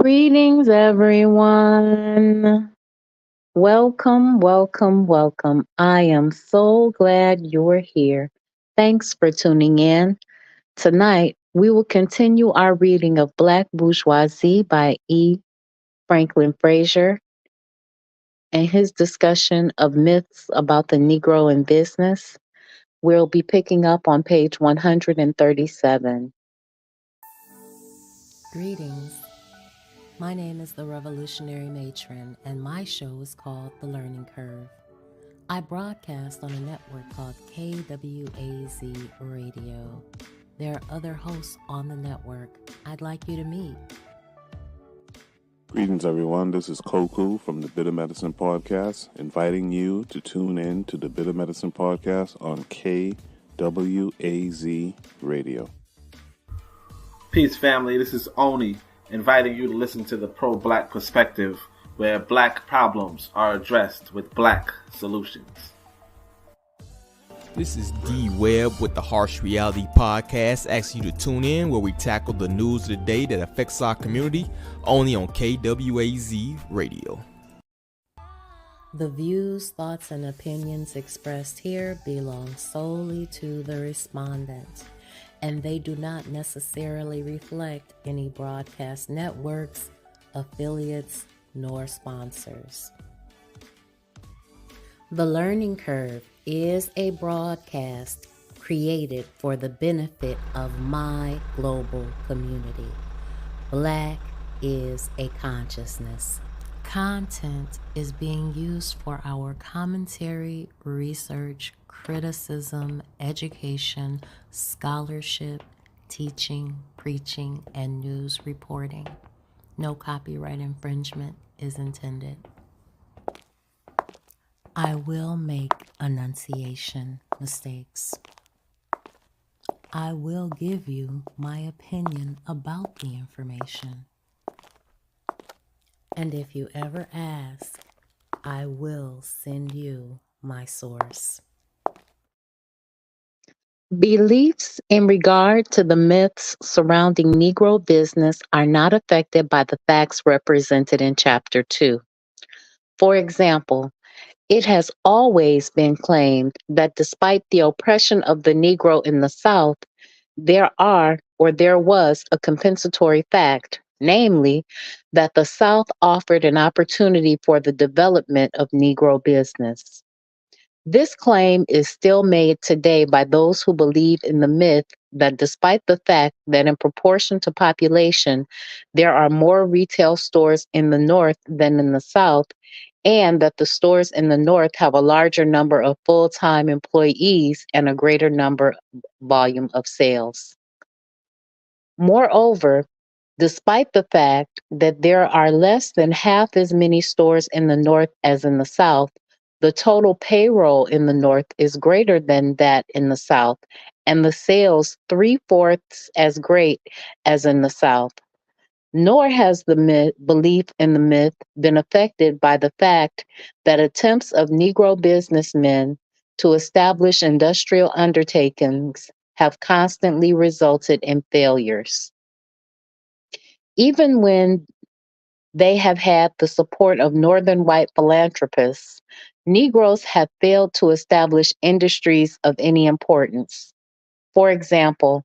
Greetings, everyone. Welcome, welcome, welcome. I am so glad you're here. Thanks for tuning in. Tonight, we will continue our reading of Black Bourgeoisie by Franklin Frazier and his discussion of myths about the Negro in business. We'll be picking up on page 137. Greetings. My name is the Revolutionary Matron, and my show is called The Learning Curve. I broadcast on a network called KWAZ Radio. There are other hosts on the network I'd like you to meet. Greetings, everyone. This is Koku from the Bitter Medicine Podcast, inviting you to tune in to the Bitter Medicine Podcast on KWAZ Radio. Peace, family. This is Oni, inviting you to listen to the Pro-Black Perspective, where Black problems are addressed with Black solutions. This is D Webb with the Harsh Reality Podcast, asking you to tune in where we tackle the news of the day that affects our community, only on KWAZ Radio. The views, thoughts, and opinions expressed here belong solely to the respondent, and they do not necessarily reflect any broadcast networks, affiliates, nor sponsors. The Learning Curve is a broadcast created for the benefit of my global community. Black is a consciousness. Content is being used for our commentary, research, criticism, education, scholarship, teaching, preaching, and news reporting. No copyright infringement is intended. I will make enunciation mistakes. I will give you my opinion about the information. And if you ever ask, I will send you my source. Beliefs in regard to the myths surrounding Negro business are not affected by the facts represented in Chapter 2. For example, it has always been claimed that despite the oppression of the Negro in the South, there was a compensatory fact, namely, that the South offered an opportunity for the development of Negro business. This claim is still made today by those who believe in the myth that despite the fact that in proportion to population, there are more retail stores in the North than in the South, and that the stores in the North have a larger number of full-time employees and a greater volume of sales. Moreover, despite the fact that there are less than half as many stores in the North as in the South, the total payroll in the North is greater than that in the South, and the sales 3/4 as great as in the South. Nor has the belief in the myth been affected by the fact that attempts of Negro businessmen to establish industrial undertakings have constantly resulted in failures. Even when they have had the support of Northern white philanthropists, Negroes have failed to establish industries of any importance. For example,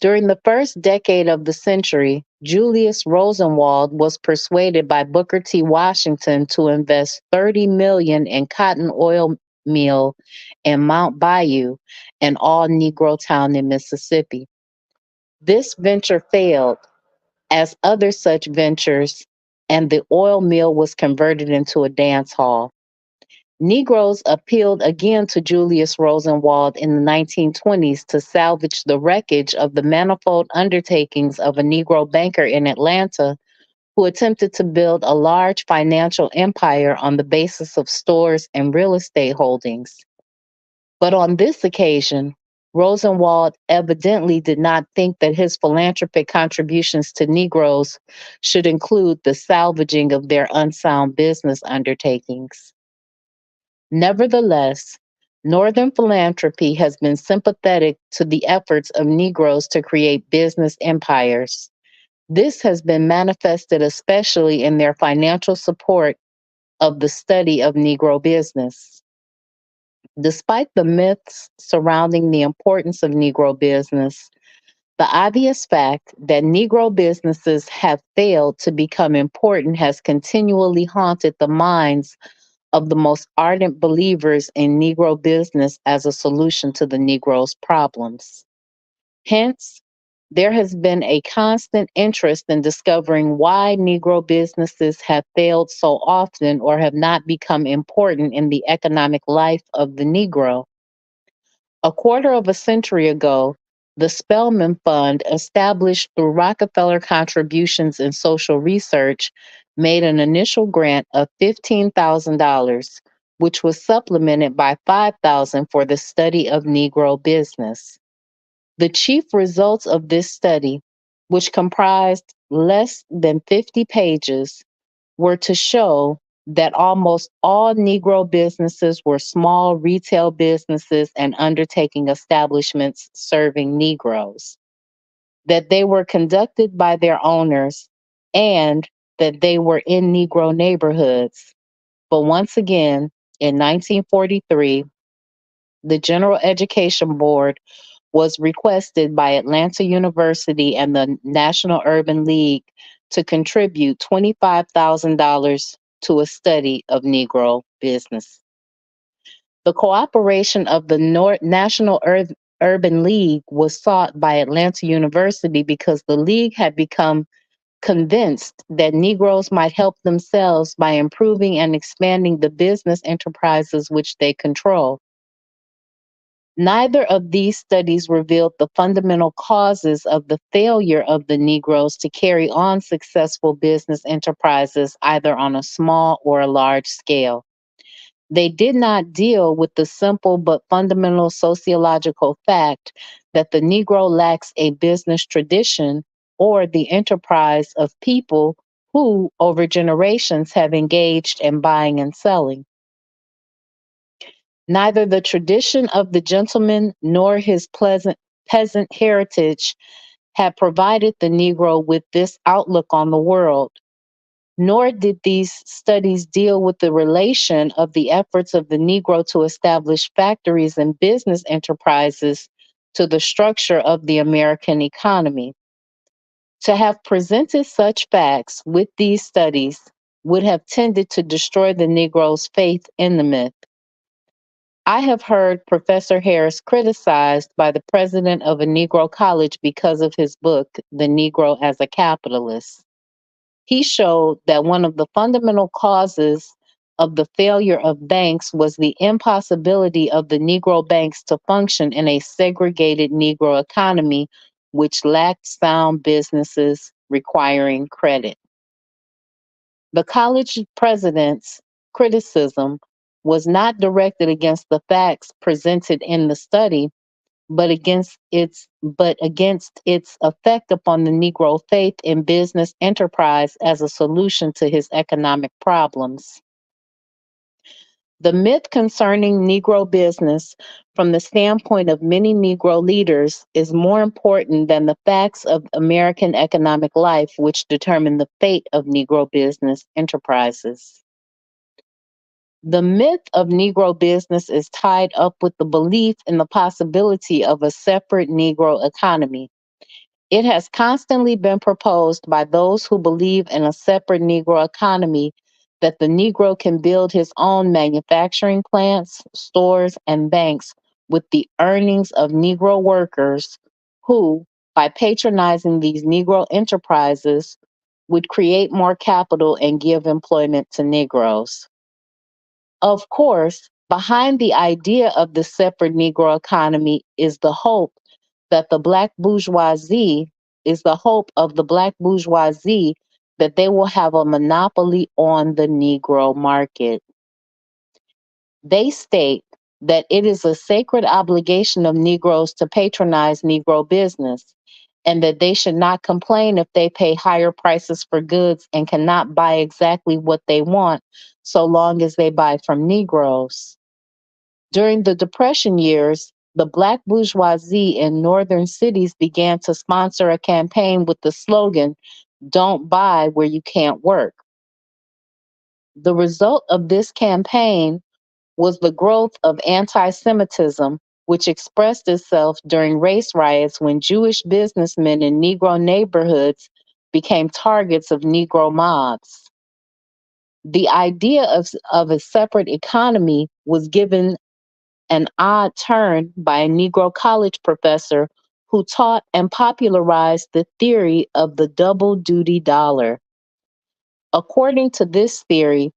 during the first decade of the century, Julius Rosenwald was persuaded by Booker T. Washington to invest $30 million in cotton oil mill in Mount Bayou, an all-Negro town in Mississippi. This venture failed, as other such ventures, and the oil mill was converted into a dance hall. Negroes appealed again to Julius Rosenwald in the 1920s to salvage the wreckage of the manifold undertakings of a Negro banker in Atlanta who attempted to build a large financial empire on the basis of stores and real estate holdings. But on this occasion, Rosenwald evidently did not think that his philanthropic contributions to Negroes should include the salvaging of their unsound business undertakings. Nevertheless, Northern philanthropy has been sympathetic to the efforts of Negroes to create business empires. This has been manifested especially in their financial support of the study of Negro business. Despite the myths surrounding the importance of Negro business, the obvious fact that Negro businesses have failed to become important has continually haunted the minds of the most ardent believers in Negro business as a solution to the Negro's problems. Hence, there has been a constant interest in discovering why Negro businesses have failed so often or have not become important in the economic life of the Negro. A quarter of a century ago, the Spelman Fund, established through Rockefeller contributions in social research, made an initial grant of $15,000, which was supplemented by $5,000 for the study of Negro business. The chief results of this study, which comprised less than 50 pages, were to show that almost all Negro businesses were small retail businesses and undertaking establishments serving Negroes, that they were conducted by their owners, and that they were in Negro neighborhoods. But once again, in 1943, the General Education Board was requested by Atlanta University and the National Urban League to contribute $25,000 to a study of Negro business. The cooperation of the National Urban League was sought by Atlanta University because the league had become convinced that Negroes might help themselves by improving and expanding the business enterprises which they control. Neither of these studies revealed the fundamental causes of the failure of the Negroes to carry on successful business enterprises, either on a small or a large scale. They did not deal with the simple but fundamental sociological fact that the Negro lacks a business tradition or the enterprise of people who, over generations, have engaged in buying and selling. Neither the tradition of the gentleman nor his pleasant peasant heritage had provided the Negro with this outlook on the world, nor did these studies deal with the relation of the efforts of the Negro to establish factories and business enterprises to the structure of the American economy. To have presented such facts with these studies would have tended to destroy the Negro's faith in the myth. I have heard Professor Harris criticized by the president of a Negro college because of his book, The Negro as a Capitalist. He showed that one of the fundamental causes of the failure of banks was the impossibility of the Negro banks to function in a segregated Negro economy, which lacked sound businesses requiring credit. The college president's criticism was not directed against the facts presented in the study, but against its effect upon the Negro faith in business enterprise as a solution to his economic problems. The myth concerning Negro business, from the standpoint of many Negro leaders, is more important than the facts of American economic life, which determine the fate of Negro business enterprises. The myth of Negro business is tied up with the belief in the possibility of a separate Negro economy. It has constantly been proposed by those who believe in a separate Negro economy that the Negro can build his own manufacturing plants, stores, and banks with the earnings of Negro workers who, by patronizing these Negro enterprises, would create more capital and give employment to Negroes. Of course, behind the idea of the separate Negro economy is the hope that the Black bourgeoisie is the hope of the Black bourgeoisie that they will have a monopoly on the Negro market. They state that it is a sacred obligation of Negroes to patronize Negro business, and that they should not complain if they pay higher prices for goods and cannot buy exactly what they want so long as they buy from Negroes. During the Depression years, the Black bourgeoisie in northern cities began to sponsor a campaign with the slogan, Don't buy where you can't work. The result of this campaign was the growth of anti Semitism, which expressed itself during race riots when Jewish businessmen in Negro neighborhoods became targets of Negro mobs. The idea of a separate economy was given an odd turn by a Negro college professor who taught and popularized the theory of the double duty dollar. According to this theory,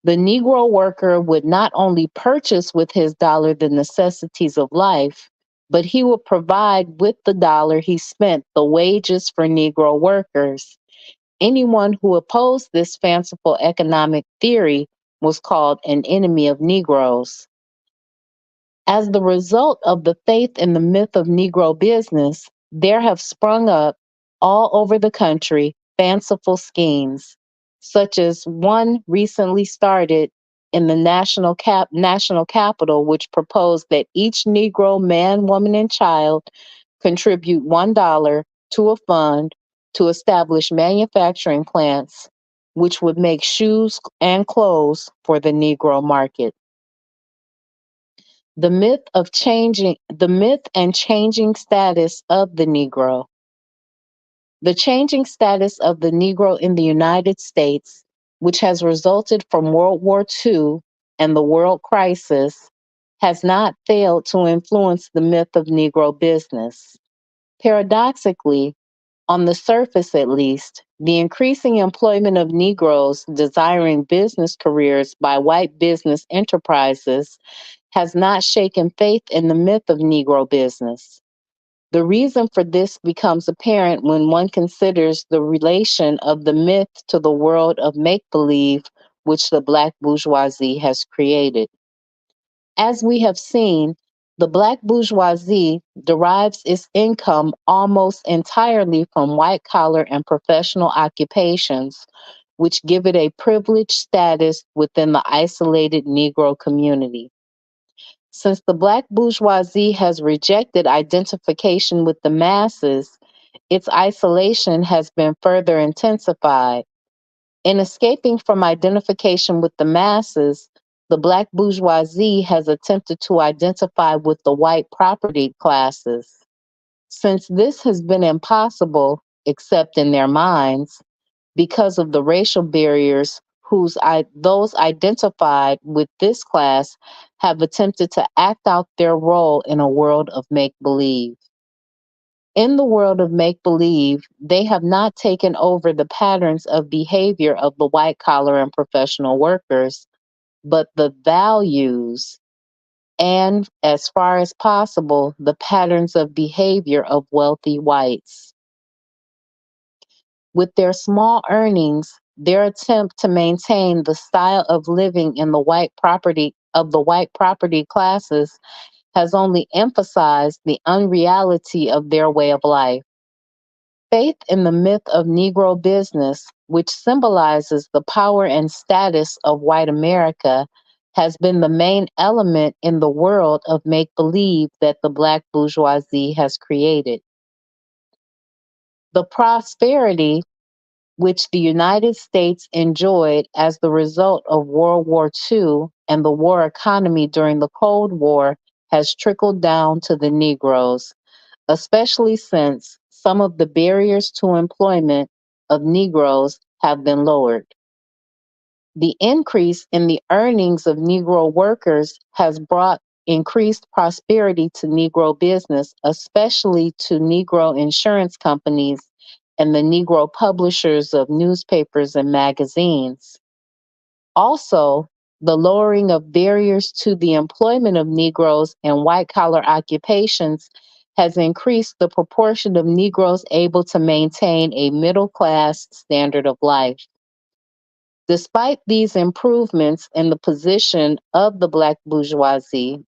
the Negro worker would not only purchase with his dollar the necessities of life, but he would provide with the dollar he spent the wages for Negro workers. Anyone who opposed this fanciful economic theory was called an enemy of Negroes. As the result of the faith in the myth of Negro business, there have sprung up all over the country fanciful schemes, such as one recently started in the national capital, which proposed that each Negro man, woman, and child contribute $1 to a fund to establish manufacturing plants, which would make shoes and clothes for the Negro market. The myth and changing status of the Negro. The changing status of the Negro in the United States, which has resulted from World War II and the world crisis, has not failed to influence the myth of Negro business. Paradoxically, on the surface at least, the increasing employment of Negroes desiring business careers by white business enterprises has not shaken faith in the myth of Negro business. The reason for this becomes apparent when one considers the relation of the myth to the world of make believe which the Black bourgeoisie has created. As we have seen, the Black bourgeoisie derives its income almost entirely from white collar and professional occupations, which give it a privileged status within the isolated Negro community. Since the Black bourgeoisie has rejected identification with the masses, its isolation has been further intensified. In escaping from identification with the masses, the Black bourgeoisie has attempted to identify with the white property classes. Since this has been impossible, except in their minds, because of the racial barriers those identified with this class have attempted to act out their role in a world of make believe. In the world of make believe, they have not taken over the patterns of behavior of the white collar and professional workers, but the values and, as far as possible, the patterns of behavior of wealthy whites. With their small earnings, their attempt to maintain the style of living in the white property classes has only emphasized the unreality of their way of life. Faith in the myth of Negro business, which symbolizes the power and status of white America, has been the main element in the world of make believe that the Black bourgeoisie has created. The prosperity which the United States enjoyed as the result of World War II and the war economy during the Cold War has trickled down to the Negroes, especially since some of the barriers to employment of Negroes have been lowered. The increase in the earnings of Negro workers has brought increased prosperity to Negro business, especially to Negro insurance companies and the Negro publishers of newspapers and magazines. Also, the lowering of barriers to the employment of Negroes in white collar occupations has increased the proportion of Negroes able to maintain a middle class standard of life. Despite these improvements in the position of the Black bourgeoisie,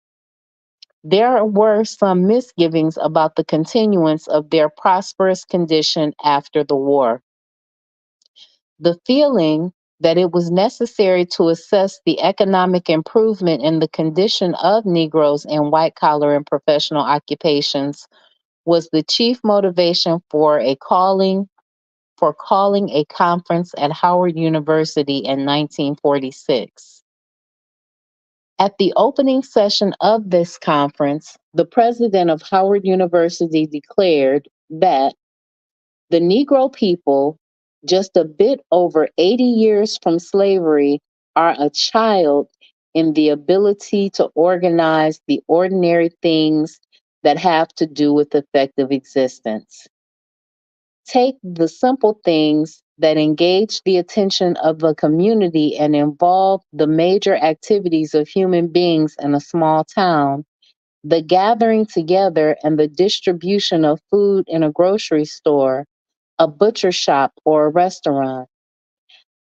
there were some misgivings about the continuance of their prosperous condition after the war. The feeling that it was necessary to assess the economic improvement in the condition of Negroes in white collar and professional occupations was the chief motivation for a calling for calling a conference at Howard University in 1946. At the opening session of this conference, the president of Howard University declared that the Negro people, just a bit over 80 years from slavery, are a child in the ability to organize the ordinary things that have to do with effective existence. Take the simple things that engage the attention of the community and involve the major activities of human beings in a small town, the gathering together and the distribution of food in a grocery store, a butcher shop, or a restaurant.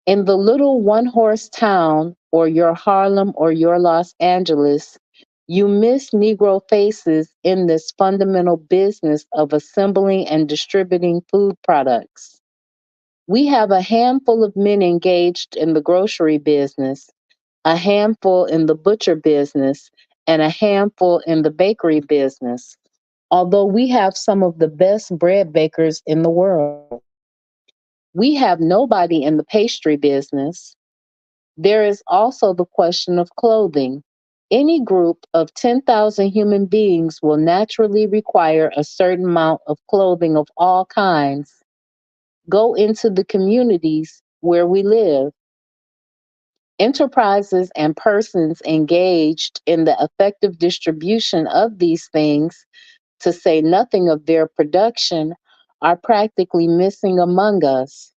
In the little one horse town, or your Harlem or your Los Angeles, you miss Negro faces in this fundamental business of assembling and distributing food products. We have a handful of men engaged in the grocery business, a handful in the butcher business, and a handful in the bakery business, although we have some of the best bread bakers in the world. We have nobody in the pastry business. There is also the question of clothing. Any group of 10,000 human beings will naturally require a certain amount of clothing of all kinds. Go into the communities where we live. Enterprises and persons engaged in the effective distribution of these things, to say nothing of their production, are practically missing among us.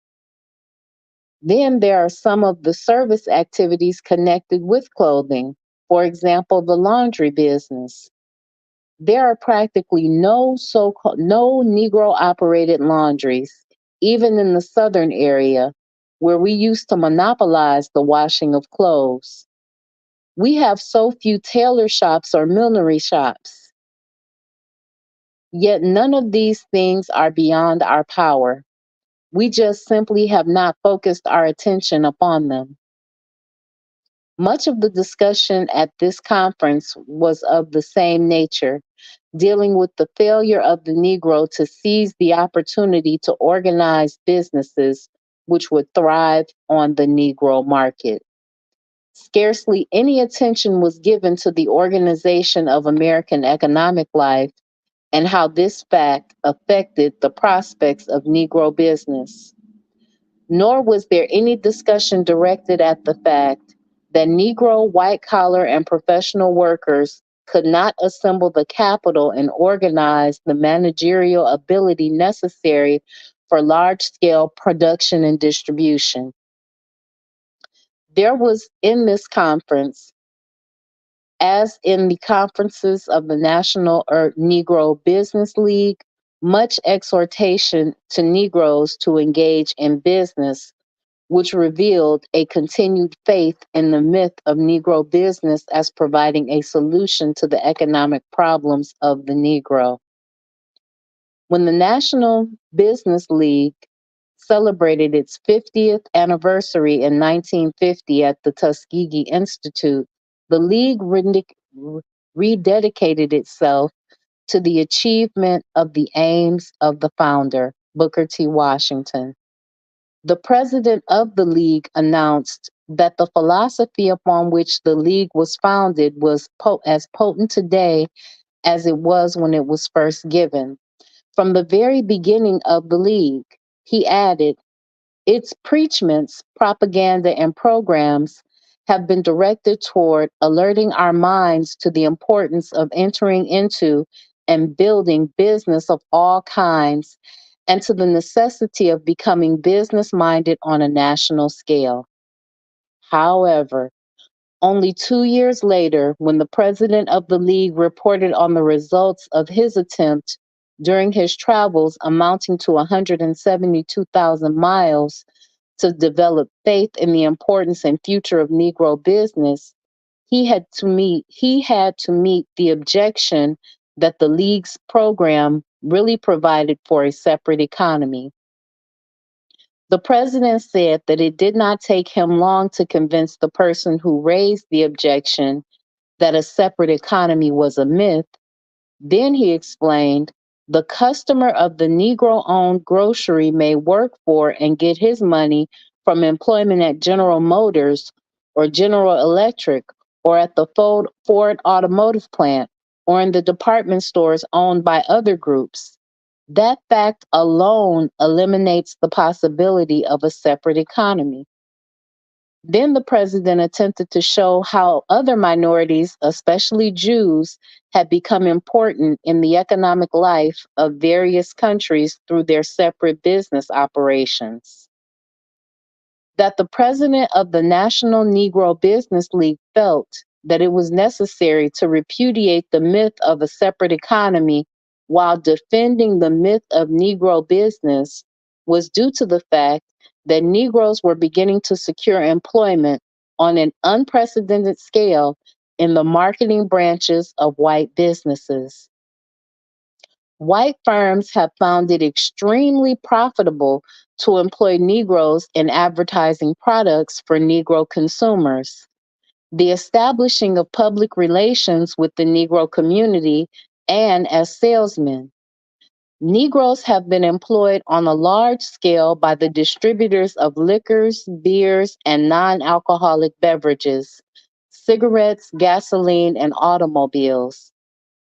Then there are some of the service activities connected with clothing. For example, the laundry business. There are practically no Negro operated laundries, even in the southern area, where we used to monopolize the washing of clothes. We have so few tailor shops or millinery shops. Yet none of these things are beyond our power. We just simply have not focused our attention upon them. Much of the discussion at this conference was of the same nature, dealing with the failure of the Negro to seize the opportunity to organize businesses which would thrive on the Negro market. Scarcely any attention was given to the organization of American economic life and how this fact affected the prospects of Negro business. Nor was there any discussion directed at the fact that Negro white collar and professional workers could not assemble the capital and organize the managerial ability necessary for large scale production and distribution. There was in this conference, as in the conferences of the National Negro Business League, much exhortation to Negroes to engage in business, which revealed a continued faith in the myth of Negro business as providing a solution to the economic problems of the Negro. When the National Business League celebrated its 50th anniversary in 1950 at the Tuskegee Institute, the League rededicated itself to the achievement of the aims of the founder, Booker T. Washington. The president of the League announced that the philosophy upon which the League was founded was as potent today as it was when it was first given. From the very beginning of the League, he added, its preachments, propaganda, and programs have been directed toward alerting our minds to the importance of entering into and building business of all kinds and to the necessity of becoming business minded on a national scale. However, only 2 years later, when the president of the League reported on the results of his attempt during his travels amounting to 172,000 miles to develop faith in the importance and future of Negro business, he had to meet the objection that the League's program really provided for a separate economy. The president said that it did not take him long to convince the person who raised the objection that a separate economy was a myth. Then he explained, The customer of the Negro owned grocery may work for and get his money from employment at General Motors or General Electric or at the Ford automotive plant or in the department stores owned by other groups. That fact alone eliminates the possibility of a separate economy. Then the president attempted to show how other minorities, especially Jews, had become important in the economic life of various countries through their separate business operations. That the president of the National Negro Business League felt that it was necessary to repudiate the myth of a separate economy while defending the myth of Negro business was due to the fact that Negroes were beginning to secure employment on an unprecedented scale in the marketing branches of white businesses. White firms have found it extremely profitable to employ Negroes in advertising products for Negro consumers. The establishing of public relations with the Negro community and as salesmen. Negroes have been employed on a large scale by the distributors of liquors, beers, and non alcoholic beverages, cigarettes, gasoline, and automobiles.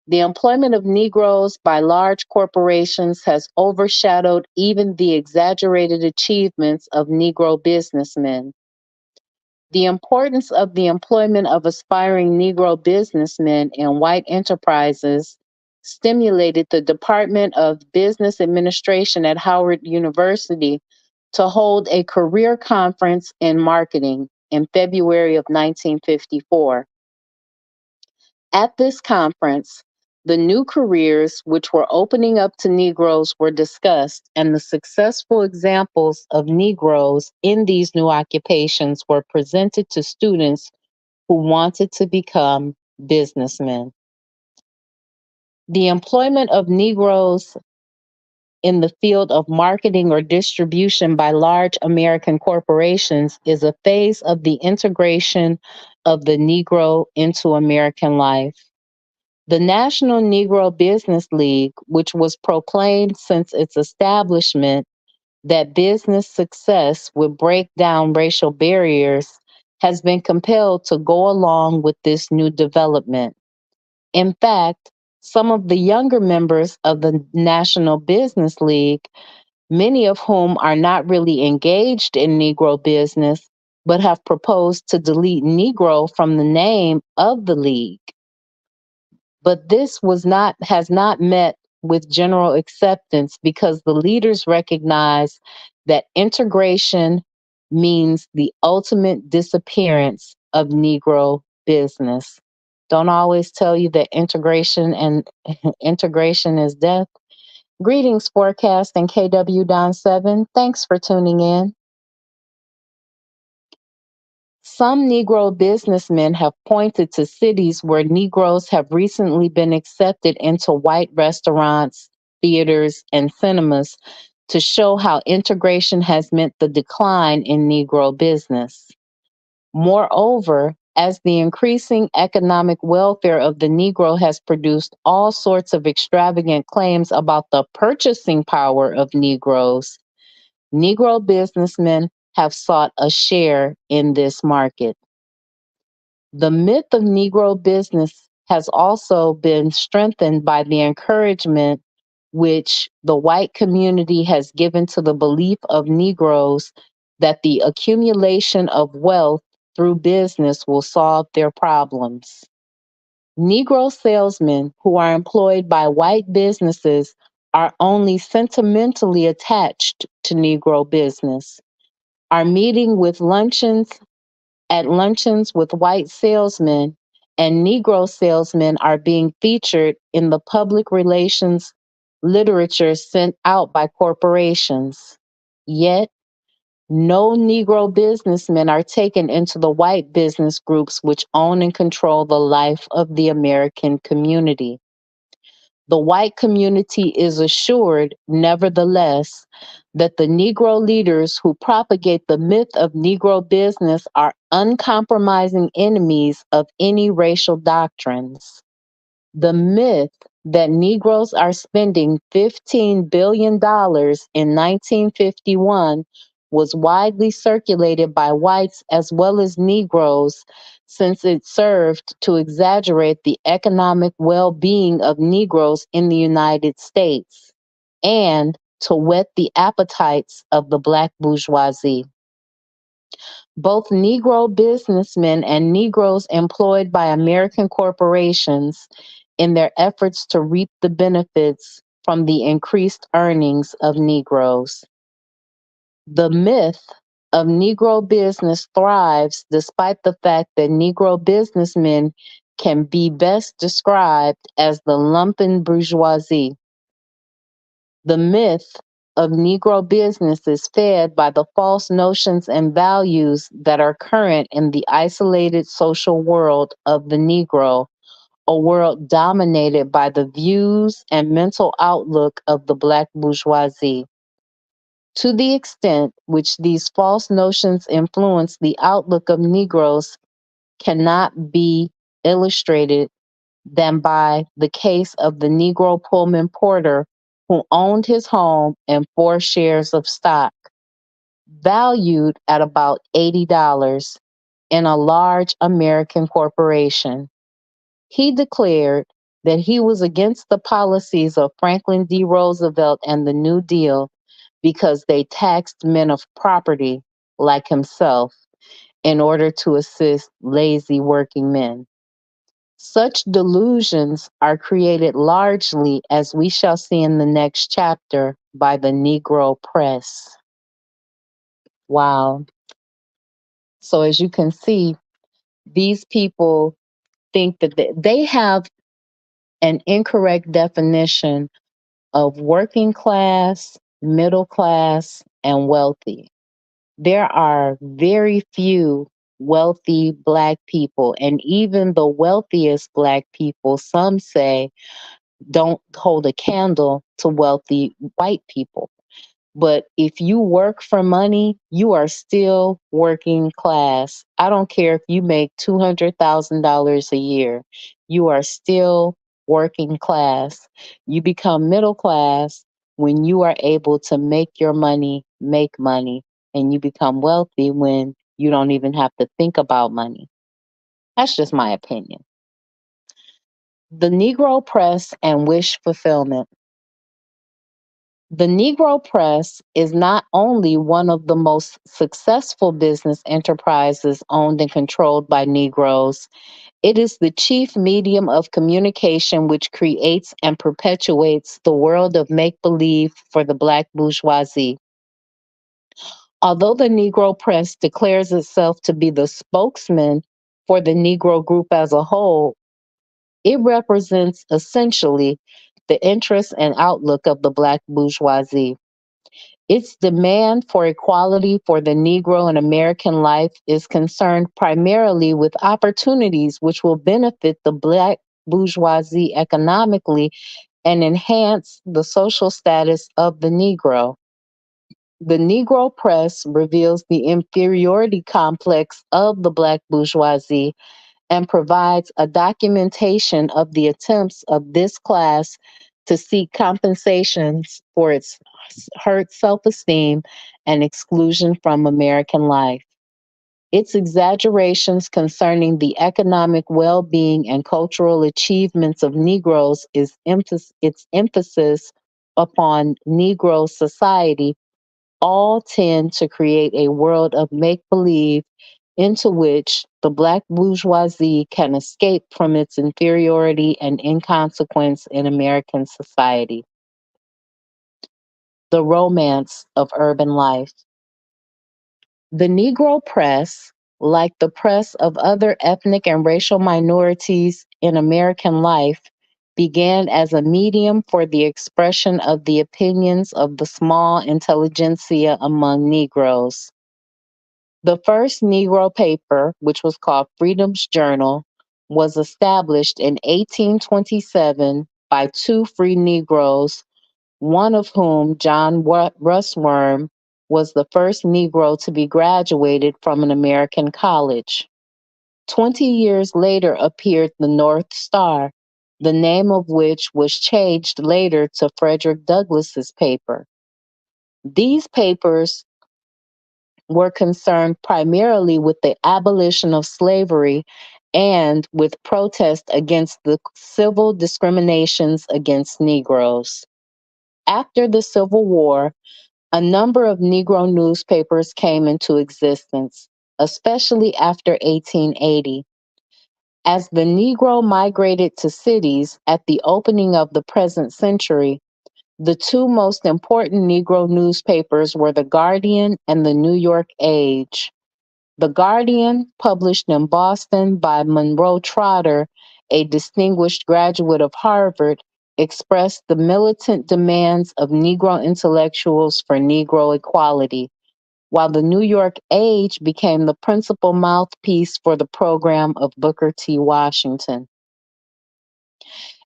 The employment of Negroes by large corporations has overshadowed even the exaggerated achievements of Negro businessmen. The importance of the employment of aspiring Negro businessmen in white enterprises stimulated the Department of Business Administration at Howard University to hold a career conference in marketing in February of 1954. At this conference, the new careers which were opening up to Negroes were discussed, and the successful examples of Negroes in these new occupations were presented to students who wanted to become businessmen. The employment of Negroes in the field of marketing or distribution by large American corporations is a phase of the integration of the Negro into American life. The National Negro Business League, which was proclaimed since its establishment that business success would break down racial barriers, has been compelled to go along with this new development. In fact, some of the younger members of the National Business League, many of whom are not really engaged in Negro business, but have proposed to delete Negro from the name of the league. But this has not met with general acceptance because the leaders recognize that integration means the ultimate disappearance of Negro business. Don't always tell you that integration and integration is death. Greetings, Forecast and KW Don 7. Thanks for tuning in. Some Negro businessmen have pointed to cities where Negroes have recently been accepted into white restaurants, theaters, and cinemas to show how integration has meant the decline in Negro business. Moreover, as the increasing economic welfare of the Negro has produced all sorts of extravagant claims about the purchasing power of Negroes, Negro businessmen have sought a share in this market. The myth of Negro business has also been strengthened by the encouragement which the white community has given to the belief of Negroes that the accumulation of wealth through business will solve their problems. Negro salesmen who are employed by white businesses are only sentimentally attached to Negro business, are meeting with luncheons with white salesmen, and Negro salesmen are being featured in the public relations literature sent out by corporations. Yet, no Negro businessmen are taken into the white business groups which own and control the life of the American community. The white community is assured, nevertheless, that the Negro leaders who propagate the myth of Negro business are uncompromising enemies of any racial doctrines. The myth that Negroes are spending $15 billion in 1951 was widely circulated by whites as well as Negroes, since it served to exaggerate the economic well being of Negroes in the United States and to whet the appetites of the Black bourgeoisie. Both Negro businessmen and Negroes employed by American corporations, in their efforts to reap the benefits from the increased earnings of Negroes. The myth of Negro business thrives despite the fact that Negro businessmen can be best described as the lumpen bourgeoisie. The myth of Negro business is fed by the false notions and values that are current in the isolated social world of the Negro, a world dominated by the views and mental outlook of the Black bourgeoisie. To the extent which these false notions influence the outlook of Negroes cannot be illustrated than by the case of the Negro Pullman porter who owned his home and 4 shares of stock, valued at about $80, in a large American corporation. He declared that he was against the policies of Franklin D. Roosevelt and the New Deal because they taxed men of property like himself in order to assist lazy working men. Such delusions are created largely, as we shall see in the next chapter, by the Negro press. Wow. So, as you can see, these people think that they have an incorrect definition of working class, middle class, and wealthy. There are very few wealthy Black people, and even the wealthiest Black people, some say, don't hold a candle to wealthy white people. But if you work for money, you are still working class. I don't care if you make $200,000 a year, you are still working class. You become middle class when you are able to make your money make money, and you become wealthy when you don't even have to think about money. That's just my opinion. The Negro press and wish fulfillment. The Negro press is not only one of the most successful business enterprises owned and controlled by Negroes, it is the chief medium of communication which creates and perpetuates the world of make believe for the Black bourgeoisie. Although the Negro press declares itself to be the spokesman for the Negro group as a whole, it represents essentially the interests and outlook of the Black bourgeoisie. Its demand for equality for the Negro in American life is concerned primarily with opportunities which will benefit the Black bourgeoisie economically and enhance the social status of the Negro. The Negro press reveals the inferiority complex of the Black bourgeoisie and provides a documentation of the attempts of this class to seek compensations for its hurt self esteem and exclusion from American life. Its exaggerations concerning the economic well being and cultural achievements of Negroes its emphasis upon Negro society all tend to create a world of make believe into which the Black bourgeoisie can escape from its inferiority and inconsequence in American society. The romance of urban life. The Negro press, like the press of other ethnic and racial minorities in American life, began as a medium for the expression of the opinions of the small intelligentsia among Negroes. The first Negro paper, which was called Freedom's Journal, was established in 1827 by 2 free Negroes, one of whom, John Russwurm, was the first Negro to be graduated from an American college. 20 years later appeared the North Star, the name of which was changed later to Frederick Douglass's paper. These papers were concerned primarily with the abolition of slavery and with protest against the civil discriminations against Negroes. After the Civil War, a number of Negro newspapers came into existence, especially after 1880. As the Negro migrated to cities at the opening of the present century, the two most important Negro newspapers were The Guardian and the New York Age. The Guardian, published in Boston by Monroe Trotter, a distinguished graduate of Harvard, expressed the militant demands of Negro intellectuals for Negro equality, while the New York Age became the principal mouthpiece for the program of Booker T. Washington.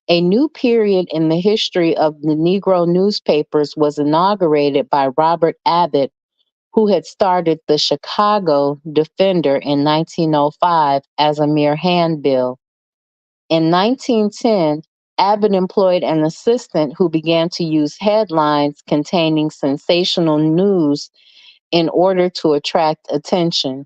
A new period in the history of the Negro newspapers was inaugurated by Robert Abbott, who had started the Chicago Defender in 1905 as a mere handbill. In 1910, Abbott employed an assistant who began to use headlines containing sensational news in order to attract attention.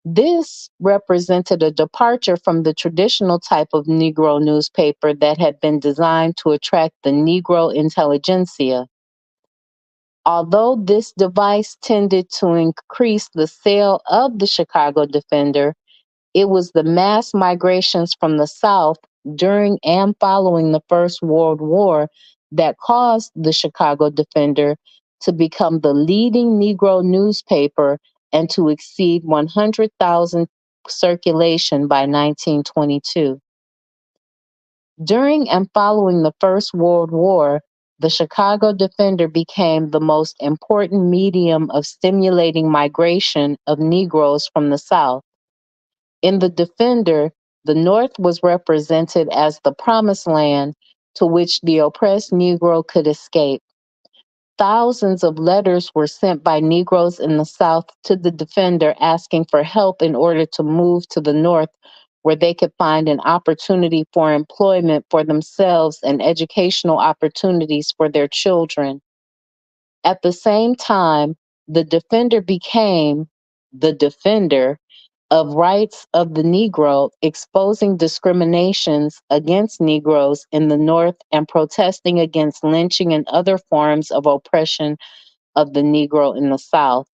This represented a departure from the traditional type of Negro newspaper that had been designed to attract the Negro intelligentsia. Although this device tended to increase the sale of the Chicago Defender, it was the mass migrations from the South during and following the First World War that caused the Chicago Defender to become the leading Negro newspaper and to exceed 100,000 circulation by 1922. During and following the First World War, the Chicago Defender became the most important medium of stimulating migration of Negroes from the South. In the Defender, the North was represented as the promised land to which the oppressed Negro could escape. Thousands of letters were sent by Negroes in the South to the Defender asking for help in order to move to the North, where they could find an opportunity for employment for themselves and educational opportunities for their children. At the same time, the Defender became the defender of rights of the Negro, exposing discriminations against Negroes in the North and protesting against lynching and other forms of oppression of the Negro in the South.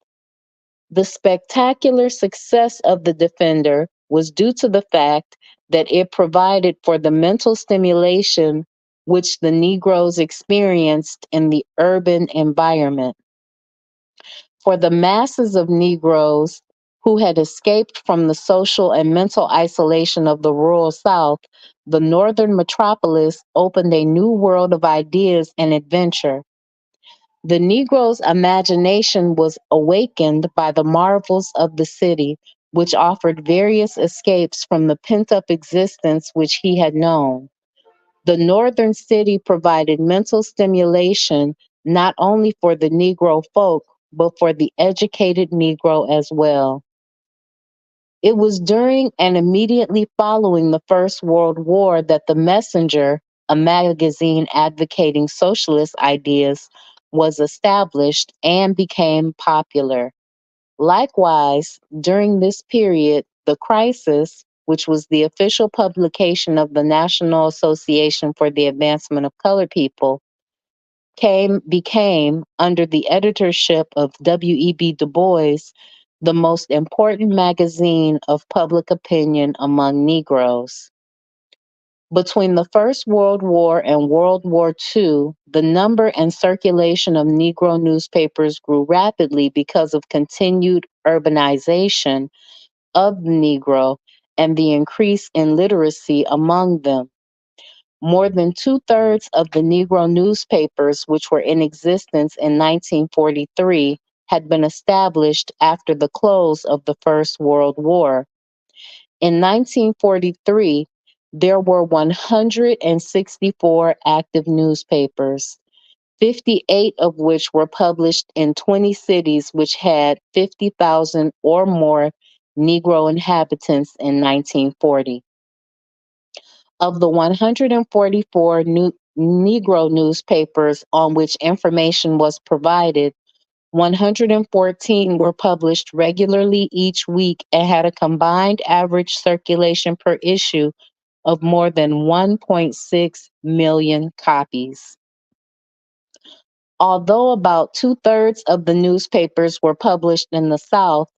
The spectacular success of the Defender was due to the fact that it provided for the mental stimulation which the Negroes experienced in the urban environment. For the masses of Negroes who had escaped from the social and mental isolation of the rural South, the northern metropolis opened a new world of ideas and adventure. The Negro's imagination was awakened by the marvels of the city, which offered various escapes from the pent up existence which he had known. The northern city provided mental stimulation not only for the Negro folk, but for the educated Negro as well. It was during and immediately following the First World War that the Messenger, a magazine advocating socialist ideas, was established and became popular. Likewise, during this period, The Crisis, which was the official publication of the National Association for the Advancement of Colored People, became, under the editorship of W.E.B. Du Bois, the most important magazine of public opinion among Negroes. Between the First World War and World War II, the number and circulation of Negro newspapers grew rapidly because of continued urbanization of the Negro and the increase in literacy among them. More than two-thirds of the Negro newspapers, which were in existence in 1943, had been established after the close of the First World War. In 1943, there were 164 active newspapers, 58 of which were published in 20 cities which had 50,000 or more Negro inhabitants in 1940. Of the 144 Negro newspapers on which information was provided, 114 were published regularly each week and had a combined average circulation per issue of more than 1.6 million copies. Although about two-thirds of the newspapers were published in the South,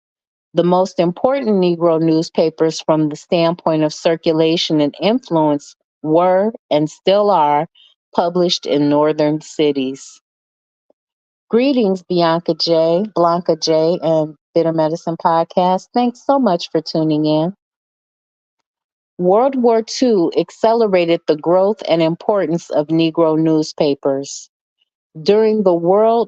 the most important Negro newspapers from the standpoint of circulation and influence were and still are published in northern cities. Greetings, Blanca J, and Bitter Medicine Podcast. Thanks so much for tuning in. World War II accelerated the growth and importance of Negro newspapers. During the war,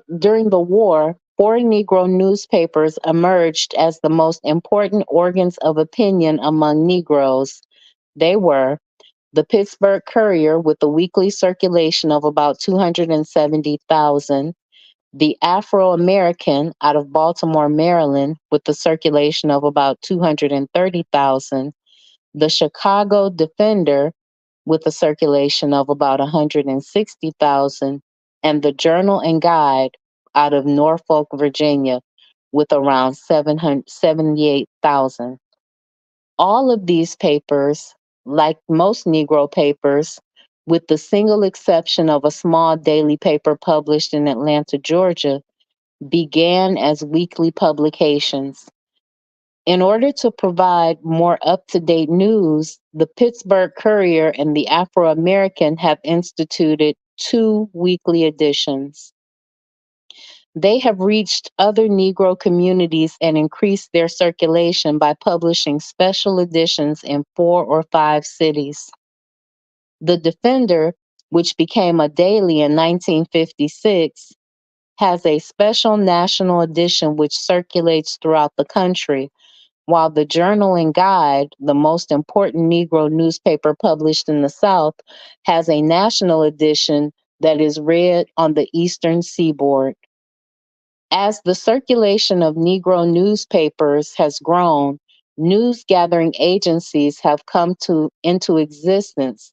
four Negro newspapers emerged as the most important organs of opinion among Negroes. They were the Pittsburgh Courier with a weekly circulation of about 270,000, the Afro American out of Baltimore, Maryland, with a circulation of about 230,000, the Chicago Defender with a circulation of about 160,000, and the Journal and Guide out of Norfolk, Virginia, with around 778,000. All of these papers, like most Negro papers, with the single exception of a small daily paper published in Atlanta, Georgia, began as weekly publications. In order to provide more up to date news, the Pittsburgh Courier and the Afro American have instituted two weekly editions. They have reached other Negro communities and increased their circulation by publishing special editions in 4 or 5 cities. The Defender, which became a daily in 1956, has a special national edition which circulates throughout the country, while the Journal and Guide, the most important Negro newspaper published in the South, has a national edition that is read on the Eastern Seaboard. As the circulation of Negro newspapers has grown, news gathering agencies have come into existence,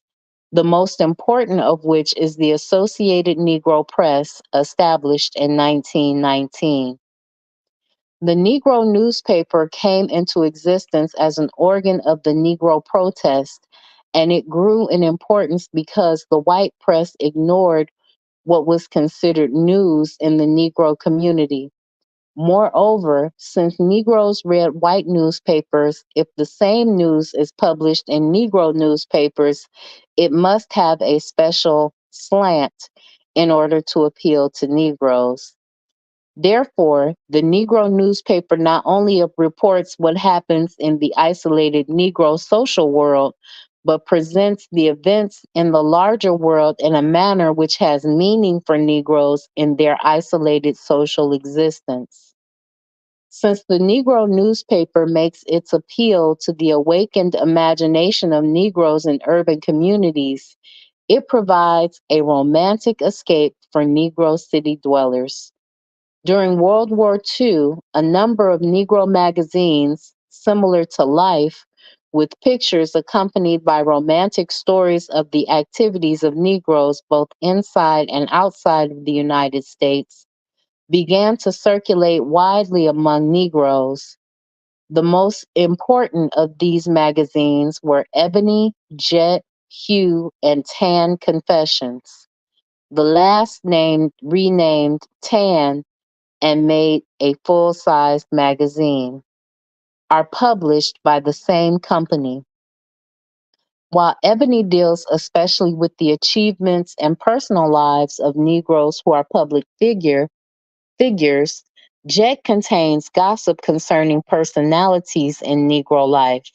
the most important of which is the Associated Negro Press, established in 1919. The Negro newspaper came into existence as an organ of the Negro protest, and it grew in importance because the white press ignored what was considered news in the Negro community. Moreover, since Negroes read white newspapers, if the same news is published in Negro newspapers, it must have a special slant in order to appeal to Negroes. Therefore, the Negro newspaper not only reports what happens in the isolated Negro social world, but presents the events in the larger world in a manner which has meaning for Negroes in their isolated social existence. Since the Negro newspaper makes its appeal to the awakened imagination of Negroes in urban communities, it provides a romantic escape for Negro city dwellers. During World War II, a number of Negro magazines, similar to Life, with pictures accompanied by romantic stories of the activities of Negroes both inside and outside of the United States, began to circulate widely among Negroes. The most important of these magazines were Ebony, Jet, Hue, and Tan Confessions. The last named renamed Tan and made a full-sized magazine, are published by the same company. While Ebony deals especially with the achievements and personal lives of Negroes who are public figures, Jet contains gossip concerning personalities in Negro life.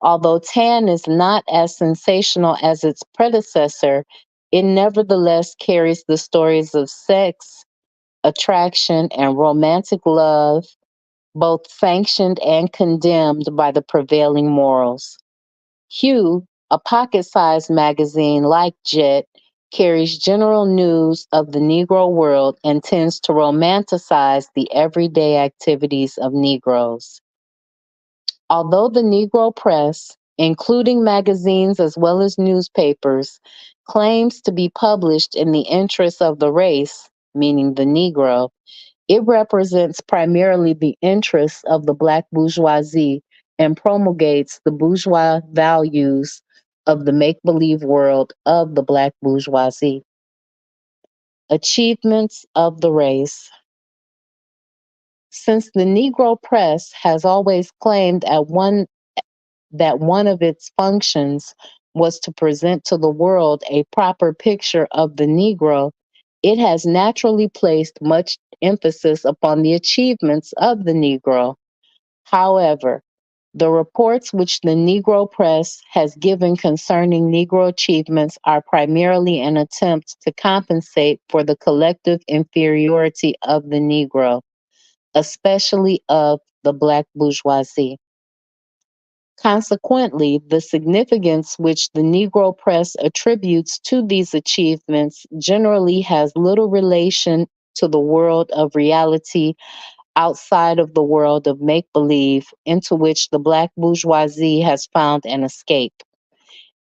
Although Tan is not as sensational as its predecessor, it nevertheless carries the stories of sex, attraction, and romantic love, both sanctioned and condemned by the prevailing morals. Hue, a pocket sized magazine like Jet, carries general news of the Negro world and tends to romanticize the everyday activities of Negroes. Although the Negro press, including magazines as well as newspapers, claims to be published in the interests of the race, meaning the Negro. It represents primarily the interests of the Black bourgeoisie and promulgates the bourgeois values of the make believe world of the Black bourgeoisie. Achievements of the race. Since the Negro press has always claimed that one of its functions was to present to the world a proper picture of the Negro, it has naturally placed much emphasis upon the achievements of the Negro. However, the reports which the Negro press has given concerning Negro achievements are primarily an attempt to compensate for the collective inferiority of the Negro, especially of the Black bourgeoisie. Consequently, the significance which the Negro press attributes to these achievements generally has little relation to the world of reality outside of the world of make believe into which the Black bourgeoisie has found an escape.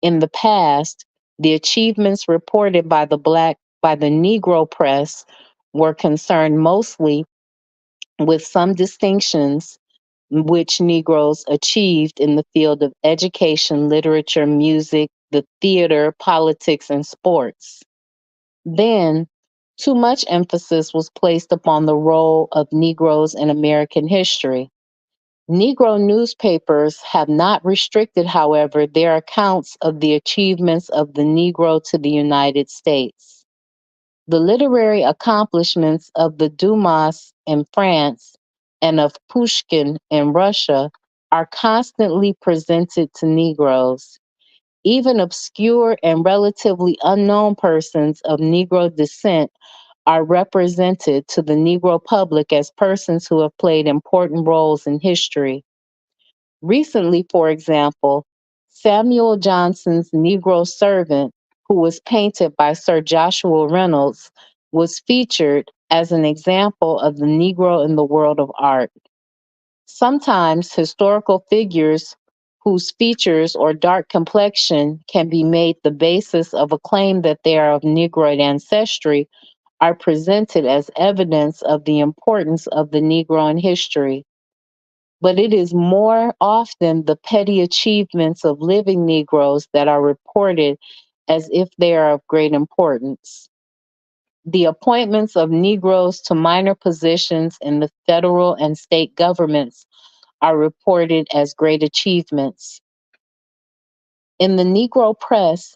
In the past, the achievements reported by the Negro press were concerned mostly with some distinctions which Negroes achieved in the field of education, literature, music, the theater, politics, and sports. Then, too much emphasis was placed upon the role of Negroes in American history. Negro newspapers have not restricted, however, their accounts of the achievements of the Negro to the United States. The literary accomplishments of the Dumas in France and of Pushkin in Russia are constantly presented to Negroes. Even obscure and relatively unknown persons of Negro descent are represented to the Negro public as persons who have played important roles in history. Recently, for example, Samuel Johnson's Negro servant, who was painted by Sir Joshua Reynolds, was featured as an example of the Negro in the world of art. Sometimes historical figures whose features or dark complexion can be made the basis of a claim that they are of Negroid ancestry are presented as evidence of the importance of the Negro in history. But it is more often the petty achievements of living Negroes that are reported as if they are of great importance. The appointments of Negroes to minor positions in the federal and state governments are reported as great achievements. In the Negro press,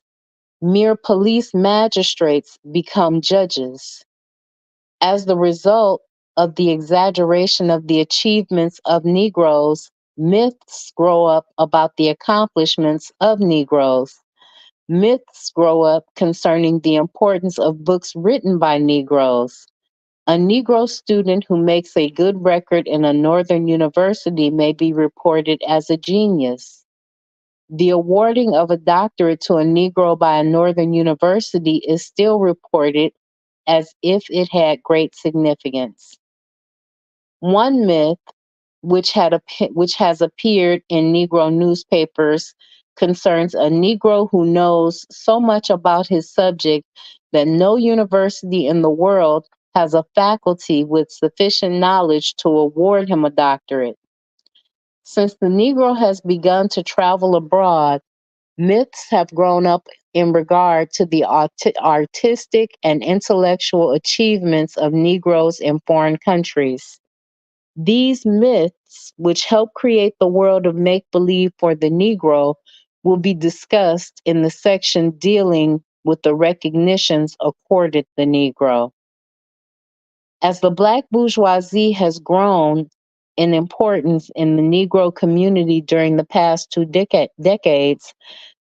mere police magistrates become judges. As the result of the exaggeration of the achievements of Negroes, myths grow up about the accomplishments of Negroes. Myths grow up concerning the importance of books written by Negroes. A Negro student who makes a good record in a Northern university may be reported as a genius. The awarding of a doctorate to a Negro by a Northern university is still reported as if it had great significance. One myth, which has appeared in Negro newspapers, concerns a Negro who knows so much about his subject that no university in the world has a faculty with sufficient knowledge to award him a doctorate. Since the Negro has begun to travel abroad, myths have grown up in regard to the artistic and intellectual achievements of Negroes in foreign countries. These myths, which help create the world of make believe for the Negro, will be discussed in the section dealing with the recognitions accorded the Negro. As the Black bourgeoisie has grown in importance in the Negro community during the past two decades,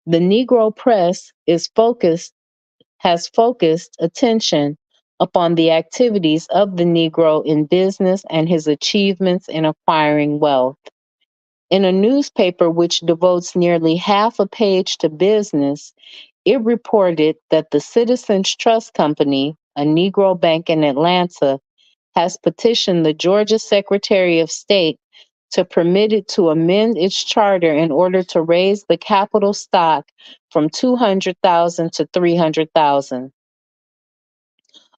the Negro press has focused attention upon the activities of the Negro in business and his achievements in acquiring wealth. In a newspaper which devotes nearly half a page to business, it reported that the Citizens Trust Company, a Negro bank in Atlanta, has petitioned the Georgia Secretary of State to permit it to amend its charter in order to raise the capital stock from 200,000 to 300,000.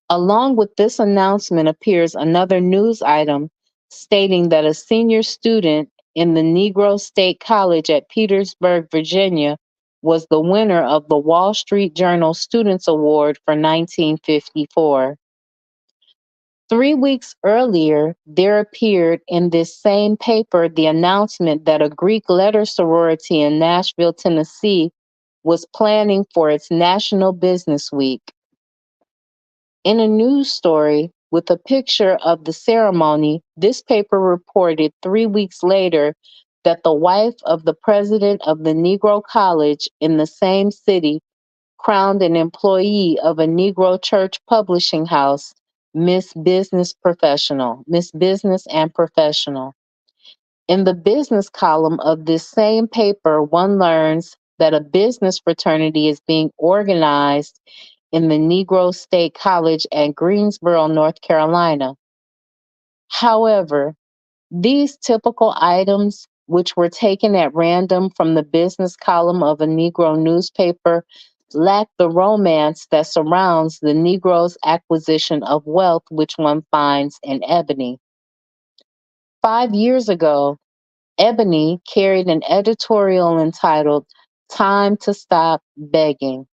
Along with this announcement appears another news item stating that a senior student in the Negro State College at Petersburg, Virginia, was the winner of the Wall Street Journal Students Award for 1954. 3 weeks earlier, there appeared in this same paper the announcement that a Greek letter sorority in Nashville, Tennessee, was planning for its National Business Week. In a news story with a picture of the ceremony, this paper reported 3 weeks later that the wife of the president of the Negro College in the same city crowned an employee of a Negro church publishing house Miss Business and Professional. In the business column of this same paper, one learns that a business fraternity is being organized in the Negro State College at Greensboro, North Carolina. However, these typical items, which were taken at random from the business column of a Negro newspaper, lack the romance that surrounds the Negro's acquisition of wealth, which one finds in Ebony. 5 years ago, Ebony carried an editorial entitled Time to Stop Begging.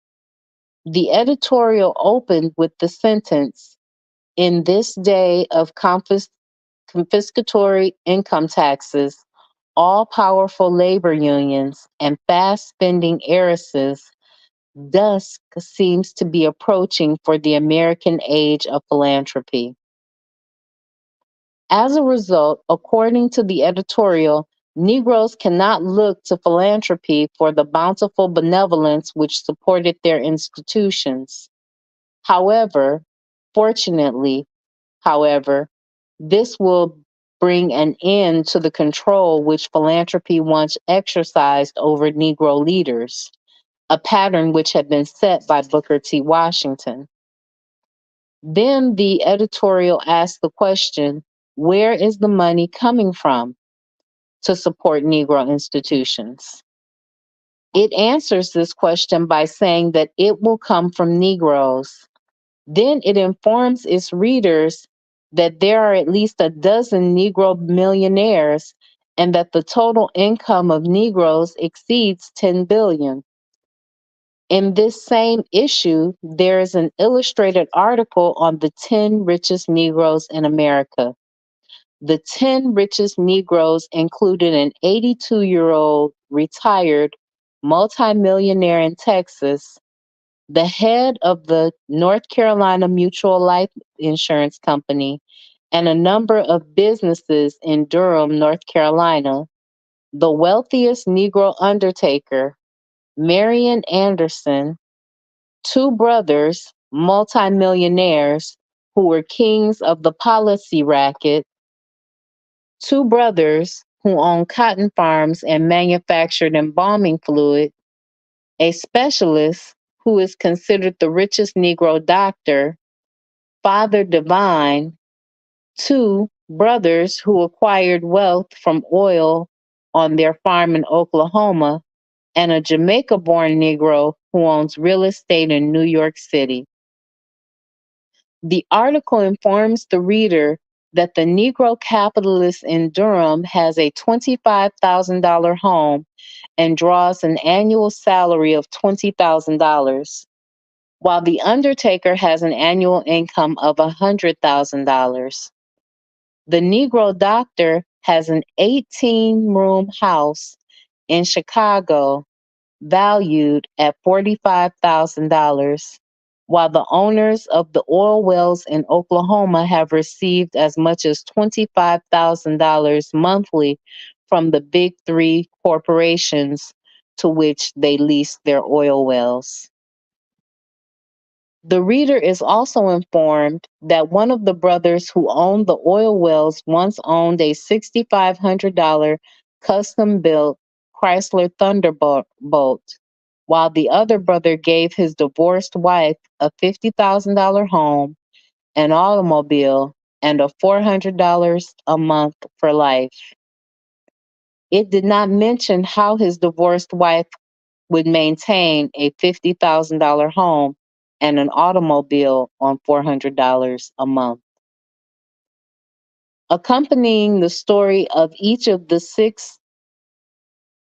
The editorial opened with the sentence, "In this day of confiscatory income taxes, all-powerful labor unions, and fast-spending heiresses, dusk seems to be approaching for the American age of philanthropy." As a result, according to the editorial, Negroes cannot look to philanthropy for the bountiful benevolence which supported their institutions. However, fortunately, however, this will bring an end to the control which philanthropy once exercised over Negro leaders, a pattern which had been set by Booker T. Washington. Then the editorial asked the question, where is the money coming from to support Negro institutions? It answers this question by saying that it will come from Negroes. Then it informs its readers that there are at least a dozen Negro millionaires and that the total income of Negroes exceeds 10 billion. In this same issue, there is an illustrated article on the 10 richest Negroes in America. The 10 richest Negroes included an 82-year-old retired multimillionaire in Texas, the head of the North Carolina Mutual Life Insurance Company, and a number of businesses in Durham, North Carolina, the wealthiest Negro undertaker, Marion Anderson, two brothers, multimillionaires, who were kings of the policy racket, two brothers who owned cotton farms and manufactured embalming fluid, a specialist who is considered the richest Negro doctor, Father Divine, two brothers who acquired wealth from oil on their farm in Oklahoma, and a Jamaica born Negro who owns real estate in New York City. The article informs the reader that the Negro capitalist in Durham has a $25,000 home and draws an annual salary of $20,000, while the undertaker has an annual income of $100,000. The Negro doctor has an 18-room house in Chicago valued at $45,000, while the owners of the oil wells in Oklahoma have received as much as $25,000 monthly from the big three corporations to which they lease their oil wells. The reader is also informed that one of the brothers who owned the oil wells once owned a $6,500 custom built Chrysler Thunderbolt, while the other brother gave his divorced wife a $50,000 home, an automobile, and a $400 a month for life. It did not mention how his divorced wife would maintain a $50,000 home and an automobile on $400 a month. Accompanying the story of each of the six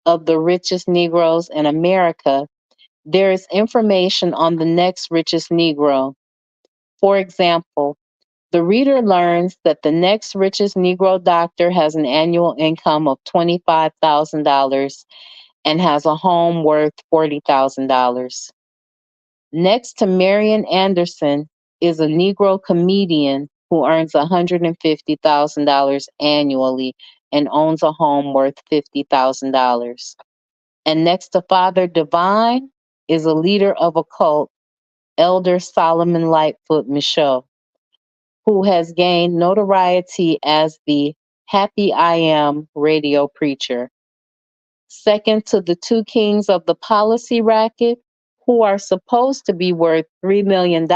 of the richest Negroes in America, there is information on the next richest Negro. For example, the reader learns that the next richest Negro doctor has an annual income of $25,000 and has a home worth $40,000. Next to Marian Anderson is a Negro comedian who earns $150,000 annually and owns a home worth $50,000. And next to Father Divine is a leader of a cult, Elder Solomon Lightfoot Michaud, who has gained notoriety as the Happy I Am radio preacher. Second to the two kings of the policy racket, who are supposed to be worth $3 million,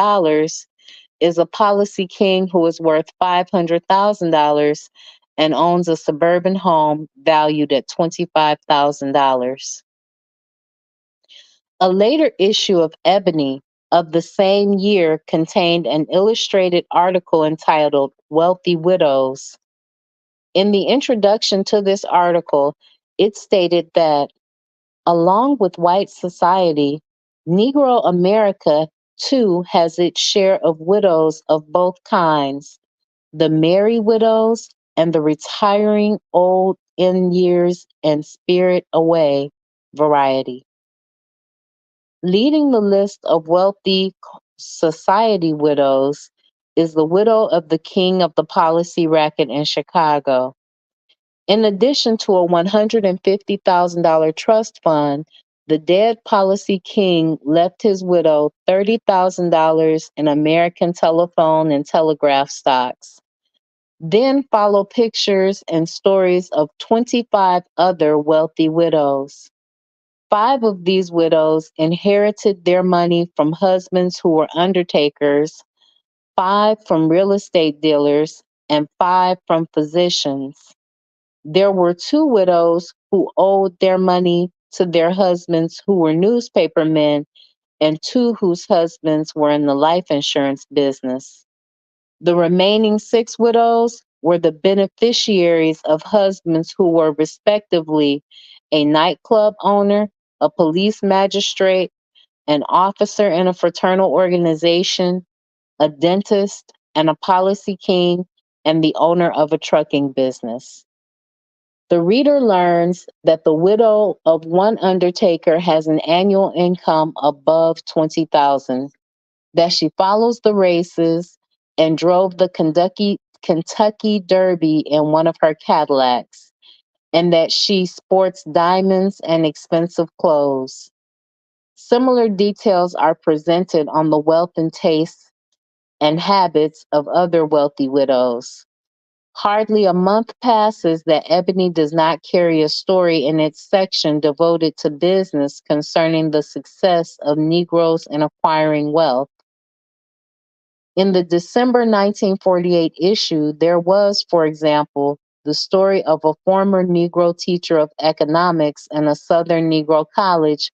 is a policy king who is worth $500,000 and owns a suburban home valued at $25,000. A later issue of Ebony of the same year contained an illustrated article entitled Wealthy Widows. In the introduction to this article, it stated that, along with white society, Negro America too has its share of widows of both kinds, the merry widows and the retiring old in years and spirit away variety. Leading the list of wealthy society widows is the widow of the king of the policy racket in Chicago. In addition to a $150,000 trust fund, the dead policy king left his widow $30,000 in American telephone and telegraph stocks. Then follow pictures and stories of 25 other wealthy widows. 5 of these widows inherited their money from husbands who were undertakers, 5 from real estate dealers, and 5 from physicians. There were 2 widows who owed their money to their husbands who were newspapermen, and 2 whose husbands were in the life insurance business. The remaining 6 widows were the beneficiaries of husbands who were respectively a nightclub owner, a police magistrate, an officer in a fraternal organization, a dentist, and a policy king, and the owner of a trucking business. The reader learns that the widow of one undertaker has an annual income above $20,000, that she follows the races and drove the Kentucky Derby in one of her Cadillacs, and that she sports diamonds and expensive clothes. Similar details are presented on the wealth and tastes and habits of other wealthy widows. Hardly a month passes that Ebony does not carry a story in its section devoted to business concerning the success of Negroes in acquiring wealth. In the December 1948 issue, there was, for example, the story of a former Negro teacher of economics in a Southern Negro college,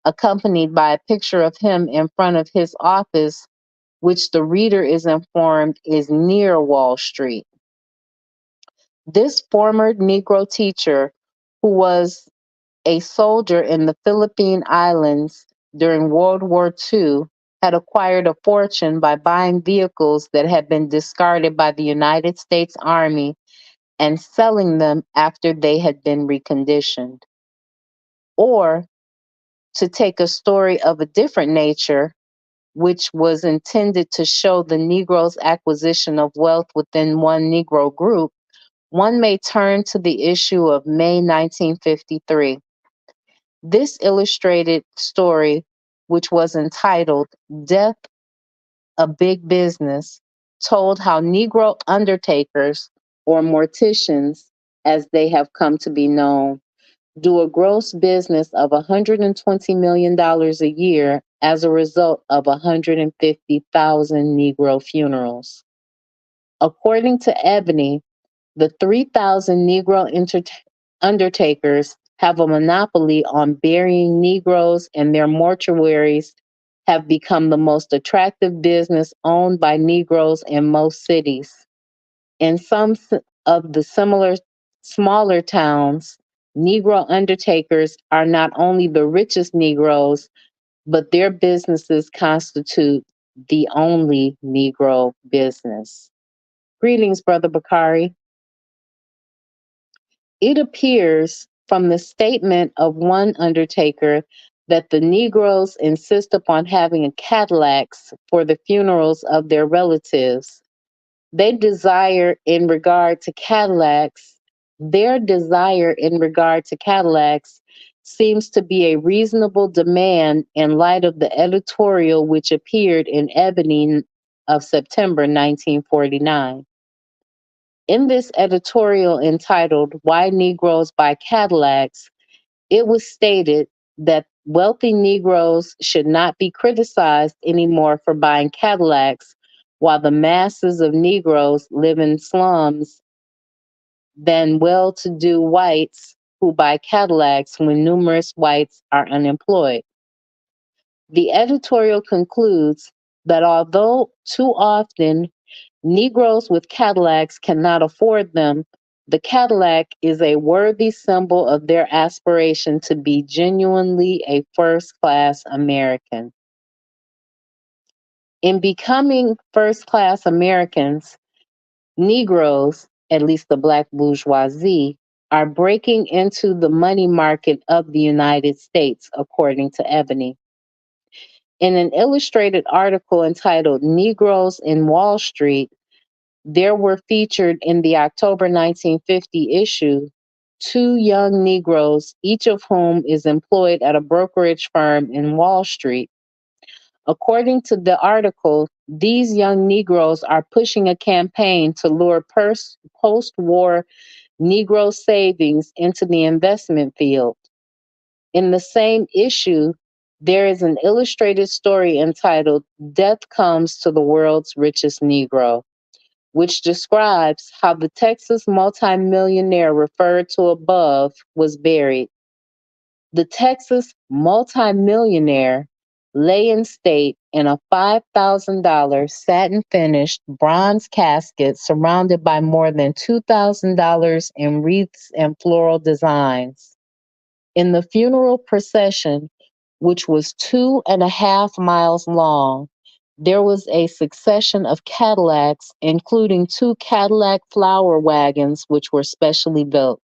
accompanied by a picture of him in front of his office, which the reader is informed is near Wall Street. This former Negro teacher, who was a soldier in the Philippine Islands during World War II, had acquired a fortune by buying vehicles that had been discarded by the United States Army and selling them after they had been reconditioned. Or, to take a story of a different nature, which was intended to show the Negro's acquisition of wealth within one Negro group, one may turn to the issue of May 1953. This illustrated story, which was entitled Death, a Big Business, told how Negro undertakers, or morticians, as they have come to be known, do a gross business of $120 million a year as a result of 150,000 Negro funerals. According to Ebony, the 3,000 Negro undertakers have a monopoly on burying Negroes, and their mortuaries have become the most attractive business owned by Negroes in most cities. In some of the similar smaller towns, Negro undertakers are not only the richest Negroes, but their businesses constitute the only Negro business. Greetings, Brother Bakari. It appears from the statement of one undertaker that the Negroes insist upon having Cadillacs for the funerals of their relatives. They desire in regard to Cadillacs, their desire in regard to Cadillacs seems to be a reasonable demand in light of the editorial which appeared in Ebony of September 1949. In this editorial entitled Why Negroes Buy Cadillacs, it was stated that wealthy Negroes should not be criticized anymore for buying Cadillacs, while the masses of Negroes live in slums than well to do whites who buy Cadillacs when numerous whites are unemployed. The editorial concludes that although too often Negroes with Cadillacs cannot afford them, the Cadillac is a worthy symbol of their aspiration to be genuinely a first class American. In becoming first class Americans, Negroes, at least the Black bourgeoisie, are breaking into the money market of the United States, according to Ebony. In an illustrated article entitled Negroes in Wall Street, there were featured in the October 1950 issue two young Negroes, each of whom is employed at a brokerage firm in Wall Street. According to the article, these young Negroes are pushing a campaign to lure post war Negro savings into the investment field. In the same issue, there is an illustrated story entitled Death Comes to the World's Richest Negro, which describes how the Texas multimillionaire referred to above was buried. The Texas multimillionaire lay in state in a $5,000 satin finished bronze casket surrounded by more than $2,000 in wreaths and floral designs. In the funeral procession, which was 2.5 miles long, there was a succession of Cadillacs, including two Cadillac flower wagons, which were specially built.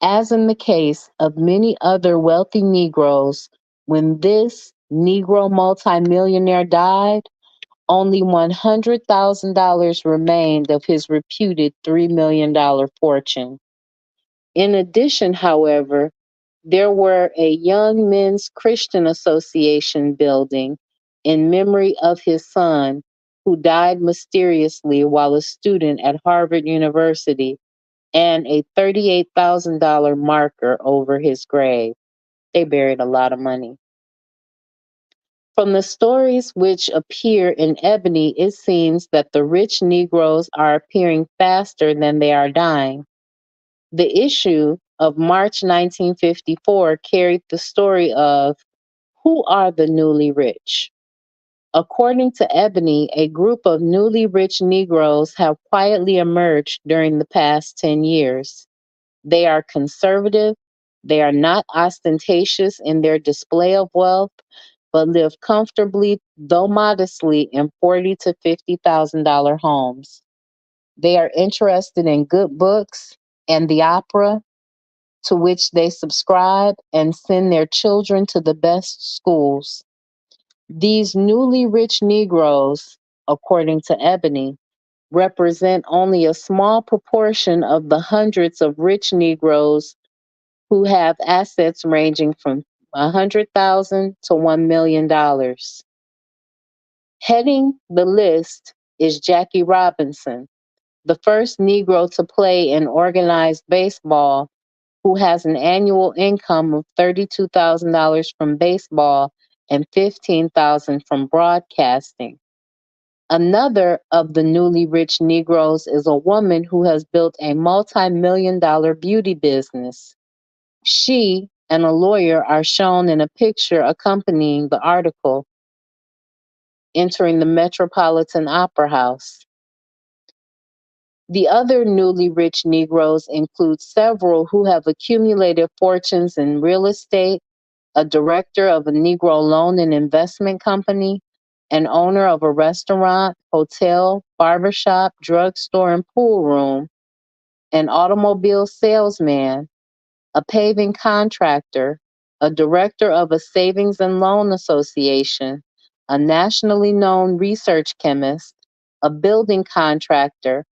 As in the case of many other wealthy Negroes, when this Negro multimillionaire died, only $100,000 remained of his reputed $3 million fortune. In addition, however, there were a Young Men's Christian Association building in memory of his son, who died mysteriously while a student at Harvard University, and a $38,000 marker over his grave. They buried a lot of money. From the stories which appear in Ebony, it seems that the rich Negroes are appearing faster than they are dying. The issue of March 1954 carried the story of Who Are the Newly Rich? According to Ebony, a group of newly rich Negroes have quietly emerged during the past 10 years. They are conservative, they are not ostentatious in their display of wealth, but live comfortably, though modestly, in $40,000 to $50,000 homes. They are interested in good books and the opera, to which they subscribe and send their children to the best schools. These newly rich Negroes, according to Ebony, represent only a small proportion of the hundreds of rich Negroes who have assets ranging from $100,000 to $1 million. Heading the list is Jackie Robinson, the first Negro to play in organized baseball, who has an annual income of $32,000 from baseball and $15,000 from broadcasting. Another of the newly rich Negroes is a woman who has built a multi-million-dollar beauty business. She and a lawyer are shown in a picture accompanying the article, entering the Metropolitan Opera House. The other newly rich Negroes include several who have accumulated fortunes in real estate, a director of a Negro loan and investment company, an owner of a restaurant, hotel, barbershop, drugstore, and pool room, an automobile salesman, a paving contractor, a director of a savings and loan association, a nationally known research chemist, a building contractor,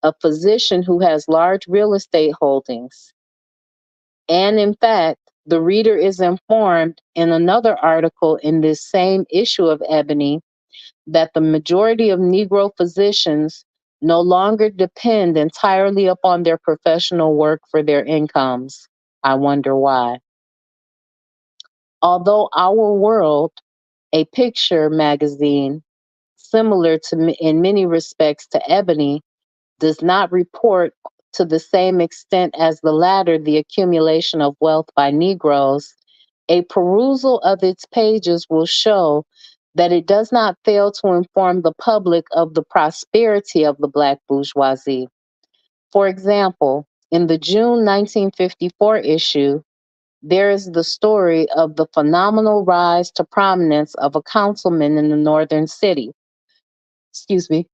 a physician who has large real estate holdings. And in fact, the reader is informed in another article in this same issue of Ebony that the majority of Negro physicians no longer depend entirely upon their professional work for their incomes. I wonder why. Although Our World, a picture magazine similar to in many respects to Ebony, does not report to the same extent as the latter the accumulation of wealth by Negroes, a perusal of its pages will show that it does not fail to inform the public of the prosperity of the Black bourgeoisie. For example, in the June 1954 issue, there is the story of the phenomenal rise to prominence of a councilman in the northern city. Excuse me.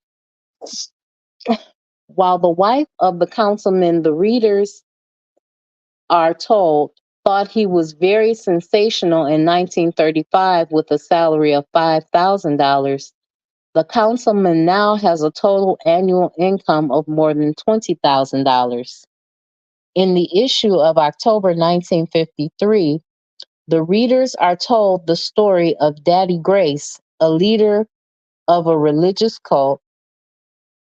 While the wife of the councilman, the readers are told, thought he was very sensational in 1935 with a salary of $5,000, the councilman now has a total annual income of more than $20,000. In the issue of October 1953, the readers are told the story of Daddy Grace, a leader of a religious cult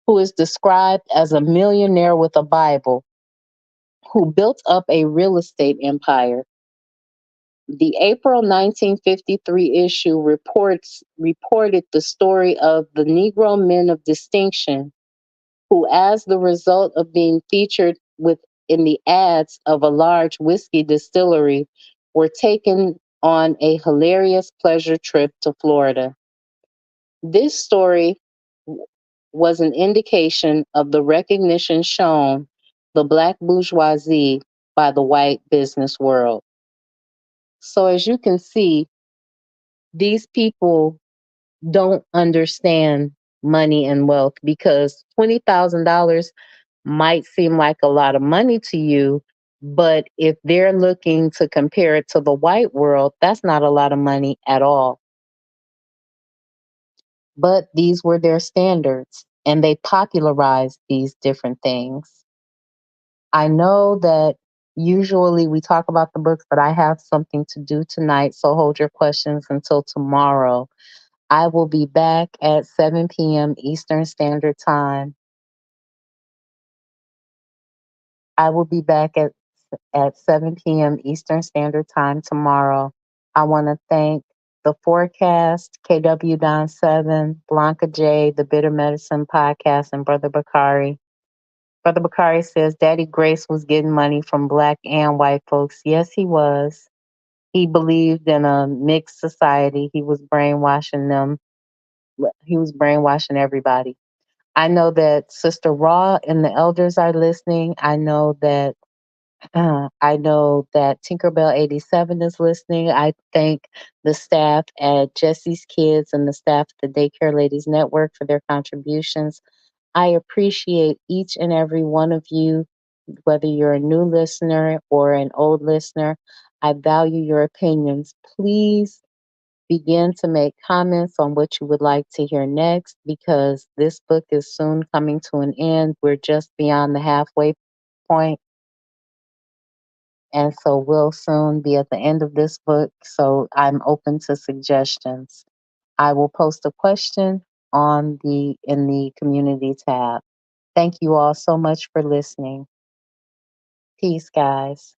who is described as a millionaire with a Bible, who built up a real estate empire. The April 1953 issue reported the story of the Negro men of distinction who, as the result of being featured in the ads of a large whiskey distillery, were taken on a hilarious pleasure trip to Florida. This story was an indication of the recognition shown the Black bourgeoisie by the white business world. So, as you can see, these people don't understand money and wealth because $20,000 might seem like a lot of money to you, but if they're looking to compare it to the white world, that's not a lot of money at all. But these were their standards, and they popularized these different things. I know that usually we talk about the books, but I have something to do tonight, so hold your questions until tomorrow. I will be back at 7 p.m. Eastern Standard Time. I will be back at 7 p.m. Eastern Standard Time tomorrow. I want to thank the Forecast, KW Don 7, Blanca J, the Bitter Medicine Podcast, and Brother Bakari. Brother Bakari says Daddy Grace was getting money from Black and white folks. Yes, he was. He believed in a mixed society. He was brainwashing them. He was brainwashing everybody. I know that Sister Raw and the elders are listening. I know that Tinkerbell 87 is listening. I thank the staff at Jesse's Kids and the staff at the Daycare Ladies Network for their contributions. I appreciate each and every one of you, whether you're a new listener or an old listener. I value your opinions. Please begin to make comments on what you would like to hear next because this book is soon coming to an end. We're just beyond the halfway point, and so we'll soon be at the end of this book. So I'm open to suggestions. I will post a question in the community tab. Thank you all so much for listening. Peace, guys.